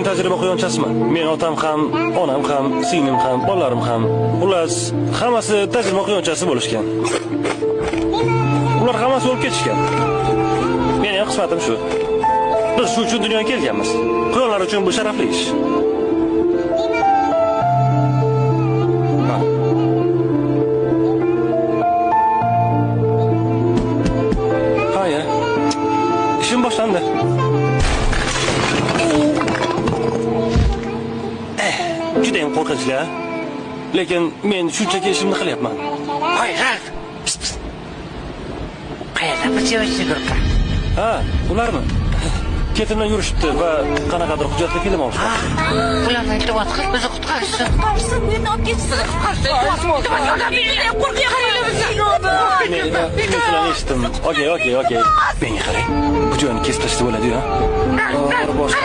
tajriba quyonchasiman. Men otam ham, onam ham, singlim ham, bolalarim ham, xullas, hammasi tajriba quyonchasi bo'lishgan. Ular hammasi o'lib ketishgan. Meni ham qismatim shu. Biz shu uchun dunyoga kelganmiz. Quyonlar uchun bu sharafli ish. Haya. İşim boshlandi. Juda ham qo'rqinchli. Lekin men shunchaki ishimni qilyapman. Hoy, Ralf. Qayerda bir yuribdi? Ha, ularmi? Ketimdan yurishibdi va qanaqadir hujjatli film olishdi. Ularni iltimos qil, bizni qutqarishsin. Qutqarsin, meni olib ketsin. Men eshitdim. Okey. Menga qarang. Bu joyni kesib tashlab bo'ladi-yu.